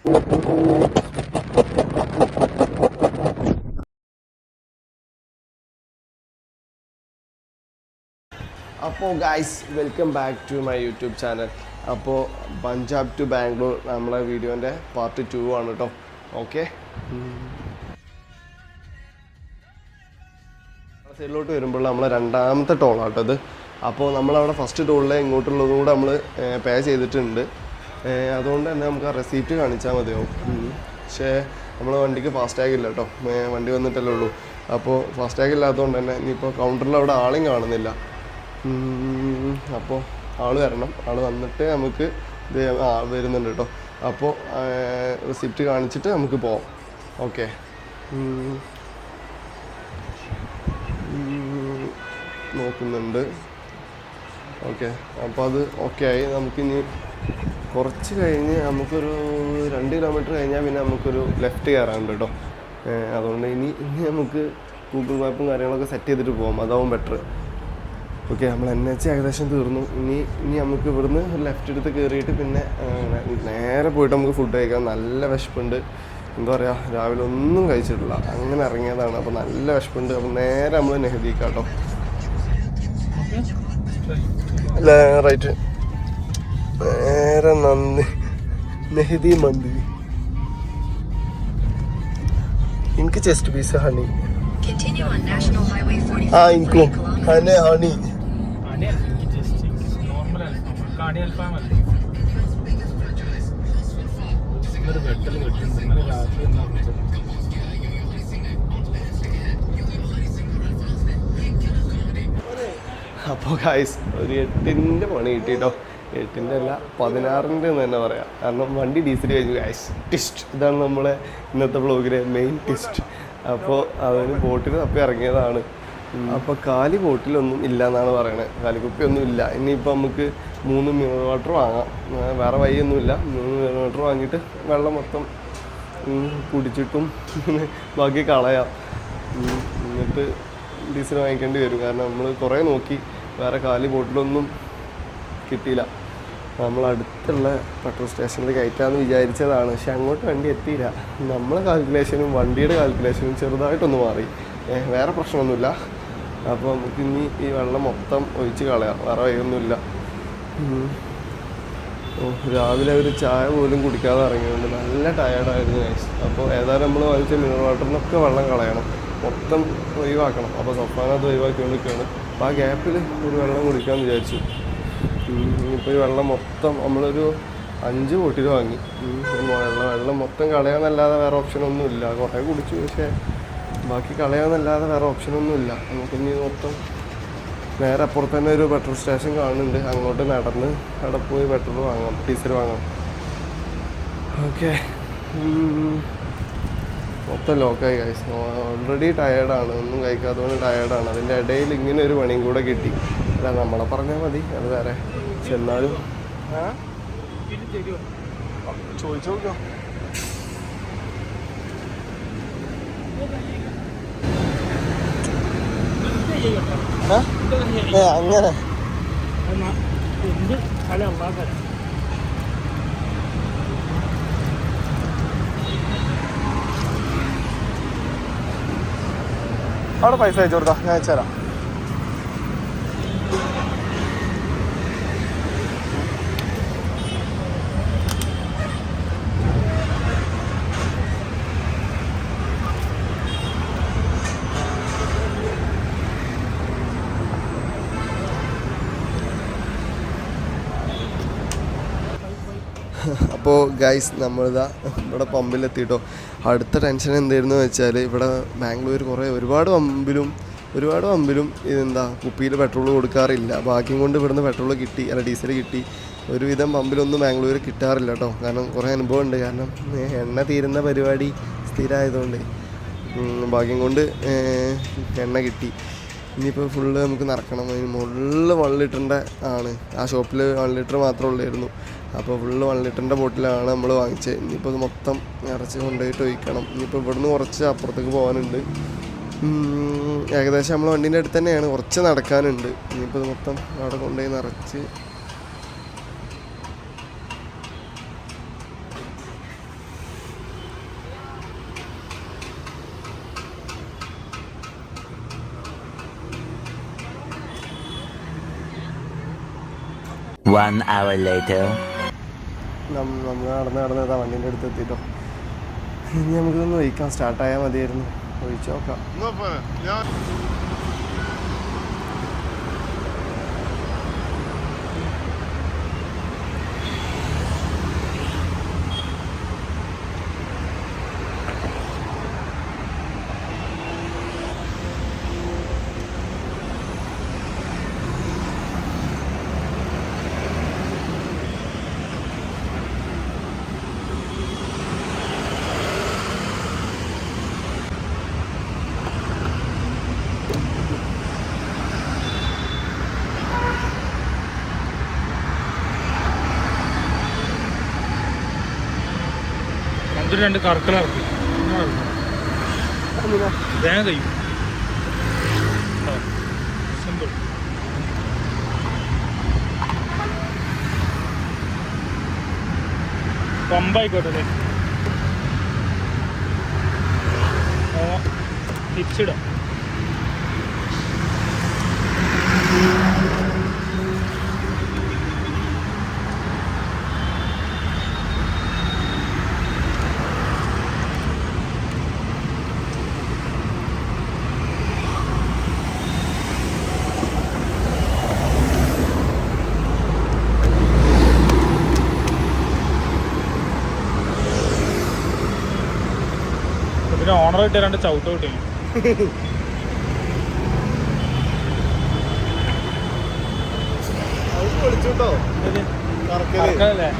അപ്പോൾ guys welcome back to my YouTube channel. അപ്പോൾ Punjab to Bangalore നമ്മളെ വീഡിയോൻ്റെ പാർട്ട് 2 ആണ് കേട്ടോ. ഓക്കെ, സൈഡിലോട്ട് വരുമ്പോൾ നമ്മളെ രണ്ടാമത്തെ ടോളാട്ടോ ഇത്. അപ്പോൾ നമ്മളവിടെ ഫസ്റ്റ് ടോളിലെ ഇങ്ങോട്ടുള്ളതും കൂടെ നമ്മൾ പേ ചെയ്തിട്ടുണ്ട്. അതുകൊണ്ട് തന്നെ നമുക്ക് ആ റെസീപ്റ്റ് കാണിച്ചാൽ മതിയാവും. പക്ഷേ നമ്മളെ വണ്ടിക്ക് ഫാസ്റ്റാഗ് ഇല്ല കേട്ടോ, വണ്ടി വന്നിട്ടല്ലേ ഉള്ളൂ. അപ്പോൾ ഫാസ്റ്റാഗ് ഇല്ലാത്തതുകൊണ്ട് തന്നെ ഇനിയിപ്പോൾ കൗണ്ടറിൽ അവിടെ ആളെയും കാണുന്നില്ല. അപ്പോൾ ആൾ വരണം, ആൾ വന്നിട്ട് നമുക്ക് ഇത് വരുന്നുണ്ട് കേട്ടോ. അപ്പോൾ റെസിപ്റ്റ് കാണിച്ചിട്ട് നമുക്ക് പോവാം. ഓക്കെ, നോക്കുന്നുണ്ട്. ഓക്കെ, അപ്പോൾ അത് ഓക്കെ ആയി. നമുക്കിനി കുറച്ച് കഴിഞ്ഞ് നമുക്കൊരു 2 കിലോമീറ്റർ കഴിഞ്ഞാൽ പിന്നെ നമുക്കൊരു ലെഫ്റ്റ് കയറാനുണ്ട് കേട്ടോ. അതുകൊണ്ട് ഇനി നമുക്ക് ഗൂഗിൾ മാപ്പും കാര്യങ്ങളൊക്കെ സെറ്റ് ചെയ്തിട്ട് പോകാം, അതാവും ബെറ്റർ. ഓക്കെ, നമ്മൾ NH ഏകദേശം തീർന്നു. ഇനി നമുക്ക് ഇവിടുന്ന് ലെഫ്റ്റ് എടുത്ത് കയറിയിട്ട് പിന്നെ നേരെ പോയിട്ട് നമുക്ക് ഫുഡ് കഴിക്കാം. നല്ല വിശപ്പുണ്ട്, എന്താ പറയുക, രാവിലെ ഒന്നും കഴിച്ചിട്ടില്ല, അങ്ങനെ ഇറങ്ങിയതാണ്. അപ്പോൾ നല്ല വിശപ്പുണ്ട്. അപ്പോൾ നേരെ നമ്മൾ നെഹദിക്കാം കേട്ടോ. അല്ല, റൈറ്റ്, നേരെ നെഹദി മന്തി. എനിക്ക് ചെസ്റ്റ് പീസ് ഹണി. എനിക്കും ഹണി. അപ്പോൾ ഗൈസ് ഒരു 8-ന്റെ പണി കിട്ടിട്ടോ. 8-ന്റെ അല്ല, 16-ന്റെ എന്ന് തന്നെ പറയാം. കാരണം വണ്ടി ഡീസൽ കഴിഞ്ഞു ഗൈസ്. ട്വിസ്റ്റ്, ഇതാണ് നമ്മളെ ഇന്നത്തെ വ്ളോഗിലെ മെയിൻ ട്വിസ്റ്റ്. അപ്പോൾ അതിന് ബോട്ടിൽ തപ്പി ഇറങ്ങിയതാണ്. അപ്പോൾ കാലി ബോട്ടിലൊന്നും ഇല്ല എന്നാണ് പറയണത്, കാലിക്കുപ്പിയൊന്നും ഇല്ല. ഇനിയിപ്പോൾ നമുക്ക് 3 മിനറൽ വാട്ടർ വാങ്ങാം, വേറെ വഴിയൊന്നുമില്ല. 3 മിനറൽ വാട്ടർ വാങ്ങിയിട്ട് വെള്ളം മൊത്തം കുടിച്ചിട്ടും ബാക്കി കളയാം. എന്നിട്ട് ഡീസൽ വാങ്ങിക്കേണ്ടി വരും. കാരണം നമ്മൾ കുറേ നോക്കി, വേറെ കാലി ബോട്ടിലൊന്നും കിട്ടിയില്ല. നമ്മൾ അടുത്തുള്ള പെട്രോൾ സ്റ്റേഷനിൽ കയറ്റാമെന്ന് വിചാരിച്ചതാണ്, പക്ഷെ അങ്ങോട്ട് വണ്ടി എത്തിയില്ല. നമ്മളെ കാൽക്കുലേഷനും വണ്ടിയുടെ കാൽക്കുലേഷനും ചെറുതായിട്ടൊന്ന് മാറി. വേറെ പ്രശ്നമൊന്നുമില്ല. അപ്പോൾ നമുക്ക് ഇനി ഈ വെള്ളം മൊത്തം ഒഴിച്ച് കളയാം, വേറെ വഴിയൊന്നുമില്ല. രാവിലെ ഒരു ചായ പോലും കുടിക്കാതെ ഇറങ്ങിയുണ്ട്, നല്ല ടയേർഡായിരുന്നു ഗൈസ്. അപ്പോൾ ഏതായാലും നമ്മൾ വാങ്ങിച്ച മിനറൽ വാട്ടറിനൊക്കെ വെള്ളം കളയണം, മൊത്തം ഒഴിവാക്കണം. അപ്പോൾ സഫാനത് ഒഴിവാക്കിക്കൊണ്ടിരിക്കുകയാണ്. അപ്പോൾ ആ ഗ്യാപ്പിൽ ഒരു വെള്ളം കുടിക്കാമെന്ന് വിചാരിച്ചു. ഇപ്പോൾ ഈ വെള്ളം മൊത്തം നമ്മളൊരു 5 ബോട്ടിൽ വാങ്ങി. വെള്ളം മൊത്തം കളയാമെന്നല്ലാതെ വേറെ ഓപ്ഷനൊന്നുമില്ല. കുറേ കുടിച്ചു, പക്ഷേ ബാക്കി കളയാമെന്നല്ലാതെ വേറെ ഓപ്ഷനൊന്നുമില്ല. നമുക്കിനി മൊത്തം നേരെ അപ്പുറത്ത് തന്നെ ഒരു പെട്രോൾ സ്റ്റേഷൻ കാണുന്നുണ്ട്, അങ്ങോട്ട് നടന്ന് അവിടെ പോയി പെട്രോൾ വാങ്ങാം, ഡീസൽ വാങ്ങാം. ഓക്കെ, മൊത്തം ലോക്കായി ഗൈസ്. ഓൾറെഡി ടയേർഡാണ്, ഒന്നും കഴിക്കാത്തതുകൊണ്ട് ടയേർഡാണ്. അതിൻ്റെ ഇടയിൽ ഇങ്ങനെ ഒരു പണിയും കൂടെ കിട്ടി. അല്ല, നമ്മളെ പറഞ്ഞാൽ മതി, അത് വേറെ. പക്ഷെ എന്നാലും ചോദിച്ചു നോക്കാം. അങ്ങനെ അവിടെ പൈസ അയച്ചു കൊടുത്താ, ഞാൻ അയച്ചുതരാം. അപ്പോൾ ഗൈസ് നമ്മളിതാ ഇവിടെ പമ്പിലെത്തിയിട്ടോ. അടുത്ത ടെൻഷൻ എന്തായിരുന്നു വെച്ചാൽ, ഇവിടെ ബാംഗ്ലൂർ ഒരുപാട് പമ്പിലും ഇതെന്താ കുപ്പിയിൽ പെട്രോൾ കൊടുക്കാറില്ല. ഭാഗ്യം കൊണ്ട് ഇവിടുന്ന് പെട്രോൾ കിട്ടി, അല്ല ഡീസൽ കിട്ടി. ഒരുവിധം പമ്പിലൊന്നും ബാംഗ്ലൂർ കിട്ടാറില്ല കേട്ടോ. കാരണം കുറേ അനുഭവം ഉണ്ട്. കാരണം എണ്ണ തീരുന്ന പരിപാടി സ്ഥിരമായതുകൊണ്ട് ഭാഗ്യം കൊണ്ട് എണ്ണ കിട്ടി. ഇനിയിപ്പോൾ ഫുള്ള് നമുക്ക് നിറക്കണം. അതിന് മുകളിൽ 1 ലിറ്ററിൻ്റെ ആണ്, ആ ഷോപ്പിൽ 1 ലിറ്റർ മാത്രമേ ഉള്ളായിരുന്നു. അപ്പോൾ ഫുള്ള് 1 ലിറ്ററിൻ്റെ ബോട്ടിലാണ് നമ്മൾ വാങ്ങിച്ചത്. ഇനിയിപ്പോൾ ഇത് മൊത്തം നിറച്ച് കൊണ്ടുപോയിട്ട് ഒഴിക്കണം. ഇനിയിപ്പോൾ ഇവിടുന്ന് കുറച്ച് അപ്പുറത്തേക്ക് പോകാനുണ്ട്. ഏകദേശം നമ്മൾ വണ്ടീൻ്റെ അടുത്ത് തന്നെയാണ്, കുറച്ച് നടക്കാനുണ്ട്. ഇനിയിപ്പോൾ ഇത് മൊത്തം അവിടെ കൊണ്ടുപോയി നിറച്ച് 1 hour later. നമ്മൾ നടന്നതാ വണ്ടീൻ്റെ അടുത്ത് എത്തിയിട്ടോ. ഇനി നമുക്കിതൊന്ന് ഒഴിക്കാം. സ്റ്റാർട്ടായാൽ മതിയായിരുന്നു. ഒഴിച്ചു നോക്കാം. രണ്ട് കറക്കലിറക്കി വേഗം കഴിയും. സിമ്പിൾ. പമ്പായിക്കോട്ടെ അല്ലേ? തിരിച്ചിടാം. ഓണർ കിട്ടിയ രണ്ട് ചവിട്ട് കിട്ടി. കറക്കല്ലേ?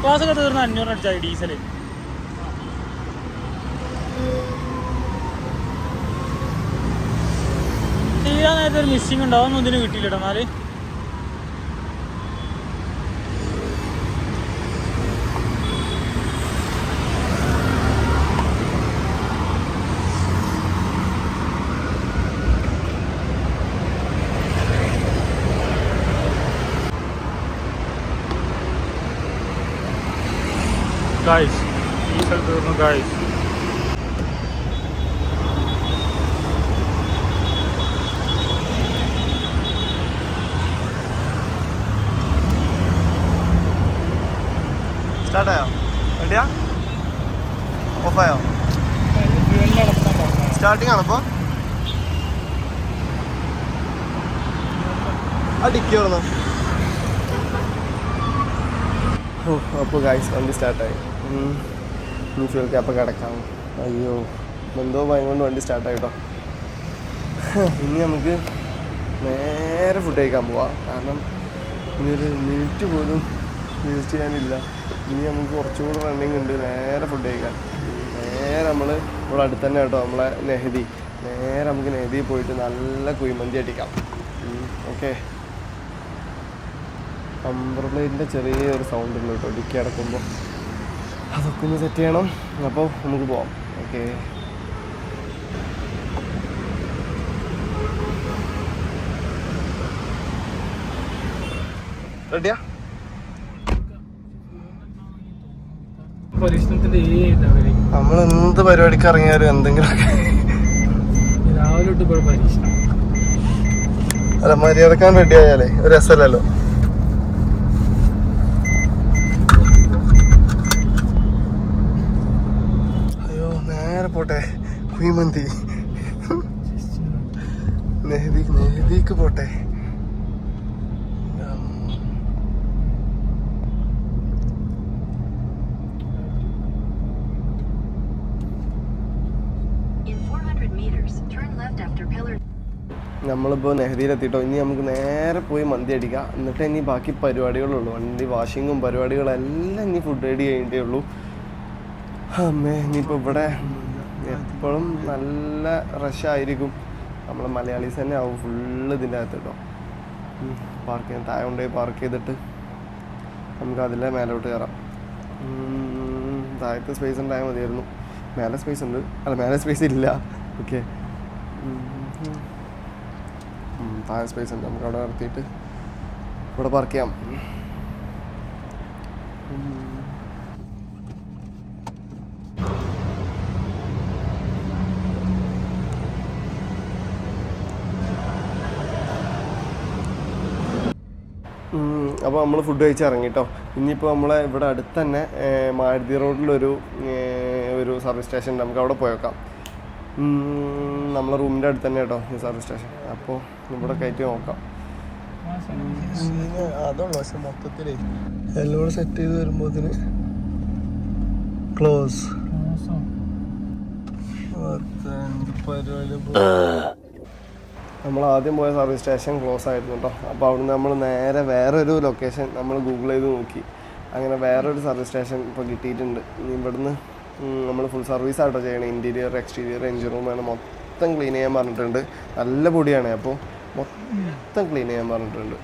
ക്ലാസ് ഒക്കെ തീർന്ന് 500 അടിച്ചാൽ ഡീസല്. തീരാൻ നേരത്തെ ഒരു മിസ്സിങ് ഉണ്ടാവും. ഒന്നും ഇതിന് കിട്ടിയില്ല. എന്നാല് guys, diesel തീർന്നു guys. സ്റ്റാർട്ടായോ? റെഡിയാ? ഓഫായോ? സ്റ്റാർട്ടിങ് ആണിപ്പോൾ. അടിക്കോർന്നു. അപ്പോൾ ഗൈസ് വണ്ടി സ്റ്റാർട്ടായി. ഫ്യൂൽ ക്യാപ്പ് കിടക്കാം. അയ്യോ എന്തോ ഭയം കൊണ്ട് വണ്ടി സ്റ്റാർട്ടായി കേട്ടോ. ഇനി നമുക്ക് നേരെ ഫുഡ് കഴിക്കാൻ പോവാം. കാരണം ഇനി ഒരു മിനിറ്റ് പോലും വേസ്റ്റ് ചെയ്യാനില്ല. ഇനി നമുക്ക് കുറച്ചും കൂടെ റണ്ണിങ് ഉണ്ട്. നേരെ ഫുഡ് കഴിക്കാൻ. നേരെ നമ്മൾ ഇവിടെ അടുത്ത് തന്നെ കേട്ടോ നമ്മളെ നെഹദി. നേരെ നമുക്ക് നെഹദി പോയിട്ട് നല്ല കുഴിമന്തി അടിക്കാം. ഓക്കെ. നമ്പർ പ്ലേറ്റിൻ്റെ ചെറിയൊരു സൗണ്ട് ഉണ്ട് കേട്ടോ ഡിക്കി അടക്കുമ്പോൾ. അതൊക്കെ ഒന്ന് സെറ്റ് ചെയ്യണം. അപ്പോൾ നമുക്ക് പോവാം. ഓക്കെ. റെഡിയാ? നമ്മൾ എന്ത് പരിപാടിക്ക് ഇറങ്ങിയാലും എന്തെങ്കിലുമൊക്കെ രാവിലെ തൊട്ട് പരീക്ഷണം. അല്ല മര്യാദക്കാൻ റെഡി ആയാലേ ഒരു രസമല്ലല്ലോ. അയ്യോ നേരെ പോട്ടെ കുഴിമന്തി. നെഹദിക്ക് പോട്ടെ. നമ്മളിപ്പോൾ നെഹദിയിലെത്തിയിട്ടോ. ഇനി നമുക്ക് നേരെ പോയി മന്തി അടിക്കാം. എന്നിട്ട് ഇനി ബാക്കി പരിപാടികളുള്ളൂ. വണ്ടി വാഷിങ്ങും പരിപാടികളെല്ലാം ഇനി ഫുഡ് റെഡി ചെയ്യേണ്ടേ ഉള്ളൂ. അമ്മേ ഇനിയിപ്പോൾ ഇവിടെ എപ്പോഴും നല്ല റഷായിരിക്കും. നമ്മൾ മലയാളീസ് തന്നെ ആവും ഫുള്ള് ഇതിൻ്റെ അകത്ത് കേട്ടോ. പാർക്ക് ചെയ്യാൻ താഴെ കൊണ്ടുപോയി പാർക്ക് ചെയ്തിട്ട് നമുക്ക് അതിലെ മേലോട്ട് കയറാം. താഴത്തെ സ്പേസ് ഉണ്ടായാൽ മതിയായിരുന്നു. മേലെ സ്പേസ് ഉണ്ട്, അല്ല മേലെ സ്പേസ് ഇല്ല. ഓക്കെ, താഴെ സ്പേസ് ഉണ്ട്. നമുക്ക് അവിടെ നിർത്തിയിട്ട് ഇവിടെ പാർക്ക് ചെയ്യാം. അപ്പോൾ നമ്മൾ ഫുഡ് കഴിച്ച് ഇറങ്ങി കേട്ടോ. ഇനിയിപ്പോൾ നമ്മളെ ഇവിടെ അടുത്ത് തന്നെ മാരുതി റോഡിലൊരു സർവീസ് സ്റ്റേഷൻ ഉണ്ട്. നമുക്ക് അവിടെ പോയേക്കാം. നമ്മളെ റൂമിൻ്റെ അടുത്ത് തന്നെ കേട്ടോ ഈ സർവീസ് സ്റ്റേഷൻ. അപ്പോൾ ഇവിടെ കയറ്റി നോക്കാം. അതുള്ളൂ, പക്ഷെ മൊത്തത്തിൽ എല്ലാം സെറ്റ് ചെയ്ത് വരുമ്പോഴത്തിന് ക്ലോസ് നമ്മൾ ആദ്യം പോയ സർവീസ് സ്റ്റേഷൻ ക്ലോസ് ആയിരുന്നു കേട്ടോ. അപ്പോൾ അവിടുന്ന് നമ്മൾ നേരെ വേറൊരു ലൊക്കേഷൻ നമ്മൾ ഗൂഗിൾ ചെയ്ത് നോക്കി. അങ്ങനെ വേറൊരു സർവീസ് സ്റ്റേഷൻ ഇപ്പോൾ കിട്ടിയിട്ടുണ്ട്. ഇവിടുന്ന് നമ്മൾ ഫുൾ സർവീസ് ആയിട്ടോ ചെയ്യണം. ഇൻറ്റീരിയർ, എക്സ്റ്റീരിയർ, എഞ്ചിൻ റൂമാണ് മൊത്തം ക്ലീൻ ചെയ്യാൻ പറഞ്ഞിട്ടുണ്ട്. നല്ല പൊടിയാണ്, അപ്പോൾ മൊത്തം ക്ലീൻ ചെയ്യാൻ പറഞ്ഞിട്ടുണ്ട്.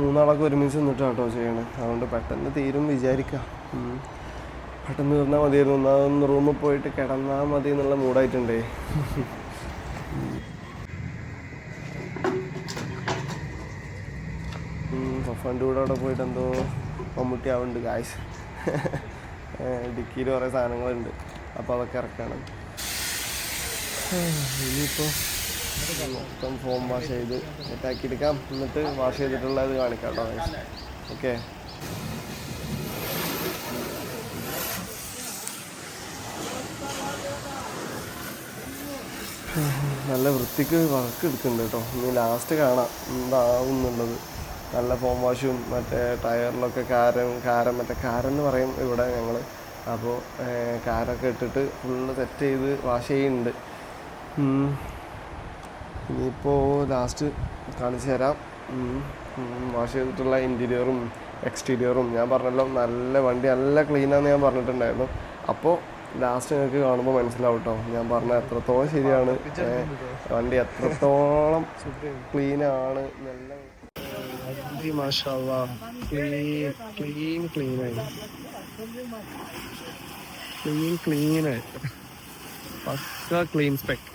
മൂന്നാളൊക്കെ ഒരുമിച്ച് നിന്നിട്ടാണ് കേട്ടോ ചെയ്യണേ. അതുകൊണ്ട് പെട്ടെന്ന് തീരും വിചാരിക്കാം. പെട്ടെന്ന് തീർന്നാൽ മതിയായിരുന്നു. ഒന്ന് റൂമിൽ പോയിട്ട് കിടന്നാൽ മതി എന്നുള്ള മൂഡായിട്ടുണ്ടേ. ഫഫൻ്റെ കൂടെ അവിടെ പോയിട്ട് എന്തോ മമ്മൂട്ടി ആവുന്നുണ്ട് ഗായ്സ്. ഡിക്കിയിൽ കുറേ സാധനങ്ങളുണ്ട്, അപ്പോൾ അതൊക്കെ ഇറക്കണം. ഇനിയിപ്പോൾ മൊത്തം ഫോം വാഷ് ചെയ്ത് സെറ്റാക്കി എടുക്കാം. എന്നിട്ട് വാഷ് ചെയ്തിട്ടുള്ളത് കാണിക്കാം കേട്ടോ ഗായ്സ്. ഓക്കെ, നല്ല വൃത്തിക്ക് വർക്ക് എടുക്കുന്നുണ്ട് കേട്ടോ. ഇനി ലാസ്റ്റ് കാണാം എന്താവും എന്നുള്ളത്. നല്ല ഫോം വാഷും മറ്റേ ടയറിലൊക്കെ കാരം മറ്റേ കാരെന്ന് പറയും ഇവിടെ ഞങ്ങൾ. അപ്പോൾ കാരൊക്കെ ഇട്ടിട്ട് ഫുള്ള് സെറ്റ് ചെയ്ത് വാഷ് ചെയ്യുന്നുണ്ട്. ഇനിയിപ്പോൾ ലാസ്റ്റ് കാണിച്ചു തരാം വാഷ് ചെയ്തിട്ടുള്ള ഇൻറ്റീരിയറും എക്സ്റ്റീരിയറും. ഞാൻ പറഞ്ഞല്ലോ നല്ല വണ്ടി നല്ല ക്ലീനാണെന്ന് ഞാൻ പറഞ്ഞിട്ടുണ്ടായിരുന്നു. അപ്പോൾ ലാസ്റ്റ് നിങ്ങൾക്ക് കാണുമ്പോൾ മനസ്സിലാവും കേട്ടോ ഞാൻ പറഞ്ഞ എത്രത്തോളം ശരിയാണ്. വണ്ടി എത്രത്തോളം ക്ലീനാണ്. നല്ല മാഷാഅല്ലാഹ് ക്ലീനായി പക്ക ക്ലീൻ സ്പെക്ക്.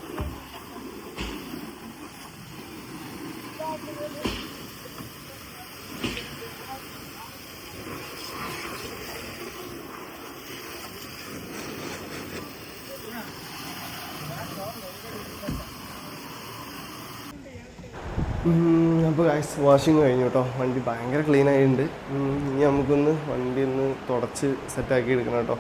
അപ്പോൾ ഗൈസ് വാഷിങ് കഴിഞ്ഞു കേട്ടോ. വണ്ടി ഭയങ്കര ക്ലീൻ ആയിട്ടുണ്ട്. ഇനി നമുക്കൊന്ന് വണ്ടി ഒന്ന് തുടച്ച് സെറ്റാക്കി എടുക്കണം കേട്ടോ.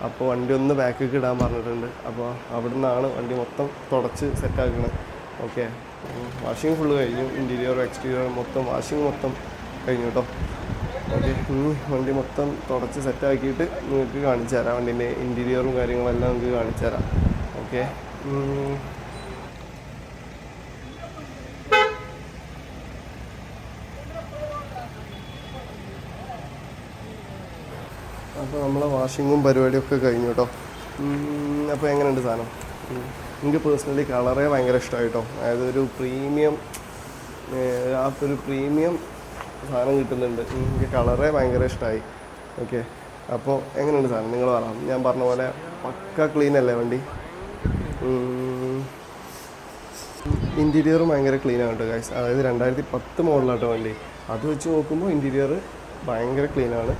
അപ്പോൾ വണ്ടി ഒന്ന് ബാക്കിലേക്ക് ഇടാൻ പറഞ്ഞിട്ടുണ്ട്. അപ്പോൾ അവിടെ നിന്നാണ് വണ്ടി മൊത്തം തുടച്ച് സെറ്റാക്കുന്നത്. ഓക്കെ, വാഷിങ് ഫുള്ള് കഴിഞ്ഞു. ഇൻറ്റീരിയറും എക്സ്റ്റീരിയറും മൊത്തം വാഷിങ് മൊത്തം കഴിഞ്ഞു കേട്ടോ. ഓക്കെ, ഇനി വണ്ടി മൊത്തം തുടച്ച് സെറ്റാക്കിയിട്ട് നിങ്ങൾക്ക് കാണിച്ചു തരാം. വണ്ടീൻ്റെ ഇൻറ്റീരിയറും കാര്യങ്ങളെല്ലാം നിങ്ങൾക്ക് കാണിച്ചു തരാം. ഓക്കെ, അപ്പോൾ നമ്മളെ വാഷിങ്ങും പരിപാടിയൊക്കെ കഴിഞ്ഞു കേട്ടോ. അപ്പോൾ എങ്ങനെയുണ്ട് സാധനം? എനിക്ക് പേഴ്സണലി കളറേ ഭയങ്കര ഇഷ്ടമായി കേട്ടോ. അതായത് ഒരു പ്രീമിയം സാധനം കിട്ടുന്നുണ്ട്. എനിക്ക് കളറേ ഭയങ്കര ഇഷ്ടമായി. ഓക്കെ, അപ്പോൾ എങ്ങനെയുണ്ട് സാധനം നിങ്ങൾ പറയാം. ഞാൻ പറഞ്ഞ പോലെ പക്ക ക്ലീൻ അല്ലേ വണ്ടി. ഇൻറ്റീരിയറും ഭയങ്കര ക്ലീനാണ് കേട്ടോ ഗൈസ്. അതായത് 2010 മോഡലാട്ടോ വണ്ടി. അത് വെച്ച് നോക്കുമ്പോൾ ഇൻറ്റീരിയർ ഭയങ്കര ക്ലീനാണ്.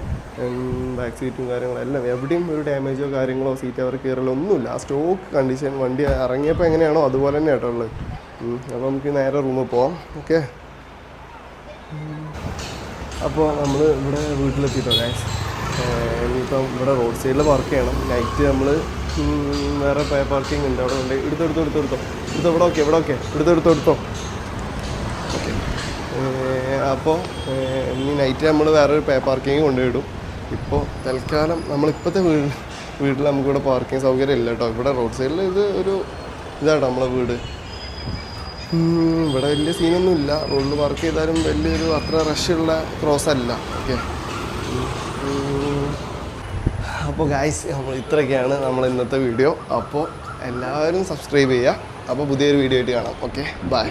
ബാക്ക് സീറ്റും കാര്യങ്ങളെല്ലാം എവിടെയും ഒരു ഡാമേജോ കാര്യങ്ങളോ സീറ്റ് അവർ കയറലോ ഒന്നുമില്ല. ആ സ്റ്റോക്ക് കണ്ടീഷൻ വണ്ടി ഇറങ്ങിയപ്പോൾ എങ്ങനെയാണോ അതുപോലെ തന്നെ കേട്ടോ ഉള്ളത്. അപ്പോൾ നമുക്ക് നേരെ റൂമിൽ പോവാം. ഓക്കെ, അപ്പോൾ നമ്മൾ ഇവിടെ വീട്ടിലെത്തിയിട്ടോ ഗൈസ്. ഇനിയിപ്പം ഇവിടെ റോഡ് സൈഡിൽ പാർക്ക് ചെയ്യണം. നൈറ്റ് നമ്മൾ വേറെ പേ പാർക്കിംഗ് ഉണ്ട് അവിടെ ഉണ്ട്. എടുത്തോ ഇവിടെ ഓക്കെ എടുത്തോ. ഓക്കെ, അപ്പോൾ ഇനി നൈറ്റ് നമ്മൾ വേറൊരു പേ പാർക്കിങ് കൊണ്ടുപോയിടും. ഇപ്പോൾ തൽക്കാലം നമ്മളിപ്പോഴത്തെ വീട്ടിൽ നമുക്കിവിടെ പാർക്കിംഗ് സൗകര്യം ഇല്ല കേട്ടോ. ഇവിടെ റോഡ് സൈഡിൽ ഇത് ഒരു ഇതാട്ടോ നമ്മളെ വീട്. ഇവിടെ വലിയ സീനൊന്നും ഇല്ല. റോഡിൽ പാർക്ക് ചെയ്താലും വലിയൊരു അത്ര റഷുള്ള ക്രോസ് അല്ല. ഓക്കെ, അപ്പോൾ ഗായ്സ് ഇത്രയൊക്കെയാണ് നമ്മൾ ഇന്നത്തെ വീഡിയോ. അപ്പോൾ എല്ലാവരും സബ്സ്ക്രൈബ് ചെയ്യുക. അപ്പോൾ പുതിയൊരു വീഡിയോ ആയിട്ട് കാണാം. Okay, by.